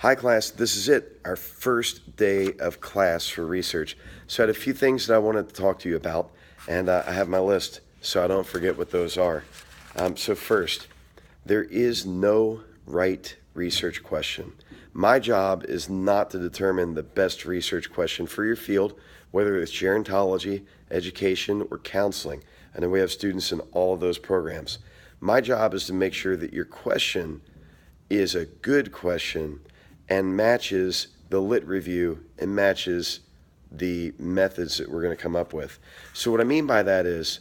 Hi class, this is it, our first day of class for research. So I had a few things that I wanted to talk to you about, and I have my list so I don't forget what those are. So first, there is no right research question. My job is not to determine the best research question for your field, whether it's gerontology, education, or counseling. I know we have students in all of those programs. My job is to make sure that your question is a good question and matches the lit review and matches the methods that we're going to come up with. So what I mean by that is,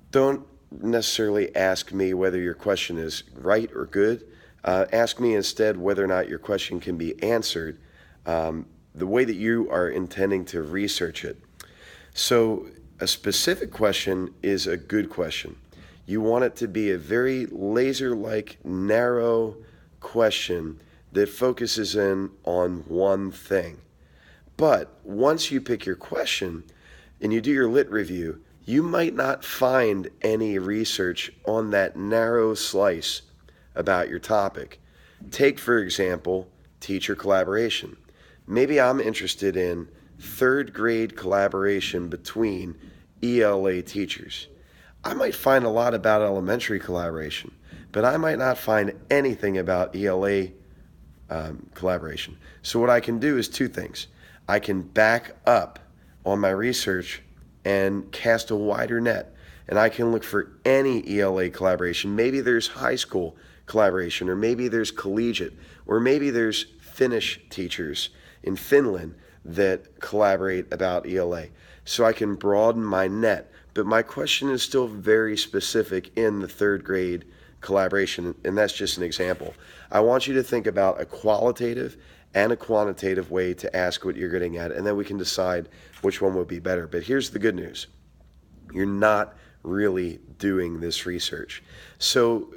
don't necessarily ask me whether your question is right or good. Ask me instead whether or not your question can be answered the way that you are intending to research it. So a specific question is a good question. You want it to be a very laser-like, narrow question that focuses in on one thing. But once you pick your question and you do your lit review, you might not find any research on that narrow slice about your topic. Take, for example, teacher collaboration. Maybe I'm interested in third grade collaboration between ELA teachers. I might find a lot about elementary collaboration, but I might not find anything about ELA collaboration. So what I can do is two things. I can back up on my research and cast a wider net, and I can look for any ELA collaboration. Maybe there's high school collaboration, or maybe there's collegiate, or maybe there's Finnish teachers in Finland that collaborate about ELA. So I can broaden my net, but my question is still very specific in the third grade collaboration, and that's just an example. I want you to think about a qualitative and a quantitative way to ask what you're getting at, and then we can decide which one would be better. But here's the good news. You're not really doing this research. So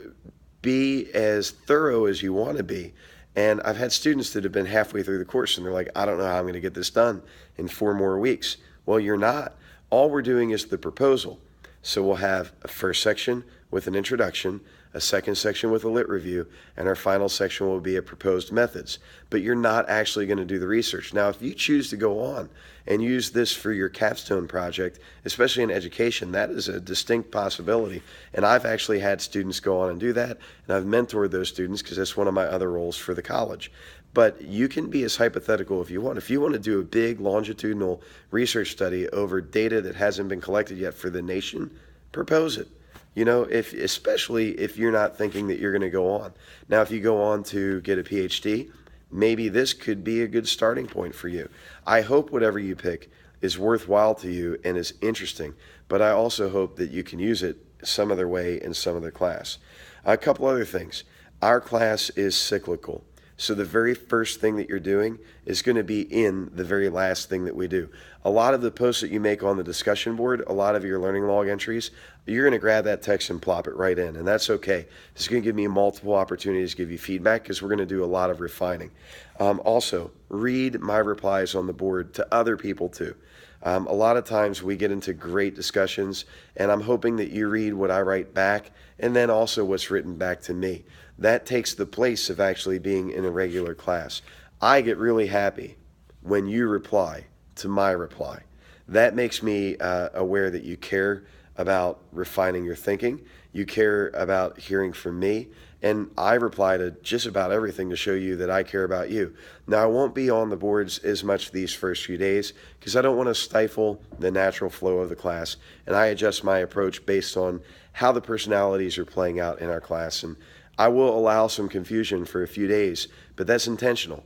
be as thorough as you want to be. And I've had students that have been halfway through the course and they're like, I don't know how I'm going to get this done in 4 more weeks. Well, you're not. All we're doing is the proposal. So we'll have a first section with an introduction, a second section with a lit review, and our final section will be a proposed methods. But you're not actually going to do the research. Now, if you choose to go on and use this for your capstone project, especially in education, that is a distinct possibility. And I've actually had students go on and do that, and I've mentored those students because that's one of my other roles for the college. But you can be as hypothetical if you want. If you want to do a big longitudinal research study over data that hasn't been collected yet for the nation, propose it. You know, especially if you're not thinking that you're going to go on. Now, if you go on to get a PhD, maybe this could be a good starting point for you. I hope whatever you pick is worthwhile to you and is interesting, but I also hope that you can use it some other way in some other class. A couple other things. Our class is cyclical. So the very first thing that you're doing is going to be in the very last thing that we do. A lot of the posts that you make on the discussion board, a lot of your learning log entries, you're going to grab that text and plop it right in, and that's okay. It's going to give me multiple opportunities to give you feedback because we're going to do a lot of refining. Also, read my replies on the board to other people too. A lot of times we get into great discussions, and I'm hoping that you read what I write back and then also what's written back to me. That takes the place of actually being in a regular class. I get really happy when you reply to my reply. That makes me aware that you care about refining your thinking. You care about hearing from me. And I reply to just about everything to show you that I care about you. Now, I won't be on the boards as much these first few days because I don't want to stifle the natural flow of the class. And I adjust my approach based on how the personalities are playing out in our class. And I will allow some confusion for a few days, but that's intentional.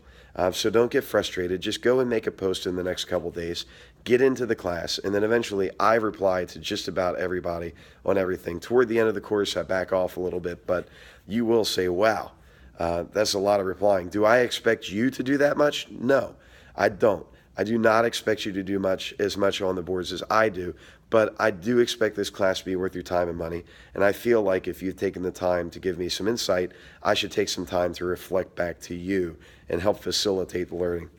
So don't get frustrated. Just go and make a post in the next couple days. Get into the class, and then eventually I reply to just about everybody on everything. Toward the end of the course, I back off a little bit, but you will say, wow, that's a lot of replying. Do I expect you to do that much? No, I don't. I do not expect you to do as much on the boards as I do, but I do expect this class to be worth your time and money, and I feel like if you've taken the time to give me some insight, I should take some time to reflect back to you and help facilitate the learning.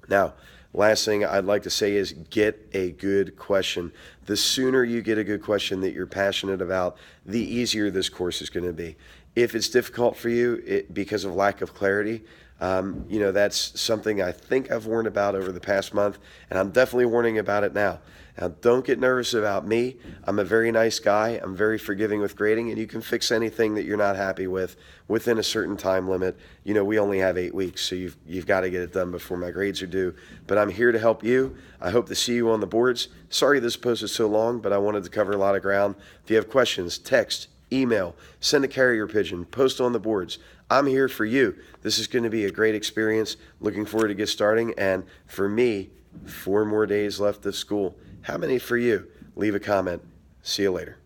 Now, last thing I'd like to say is get a good question. The sooner you get a good question that you're passionate about, the easier this course is going to be. If it's difficult for you because of lack of clarity, that's something I think I've warned about over the past month, and I'm definitely warning about it now. Now, don't get nervous about me. I'm a very nice guy. I'm very forgiving with grading, and you can fix anything that you're not happy with within a certain time limit. We only have 8 weeks, so you've got to get it done before my grades are due. But I'm here to help you. I hope to see you on the boards. Sorry this post is so long, but I wanted to cover a lot of ground. If you have questions, text, email, send a carrier pigeon, post on the boards. I'm here for you. This is going to be a great experience. Looking forward to get starting. And for me, 4 more days left of school. How many for you? Leave a comment. See you later.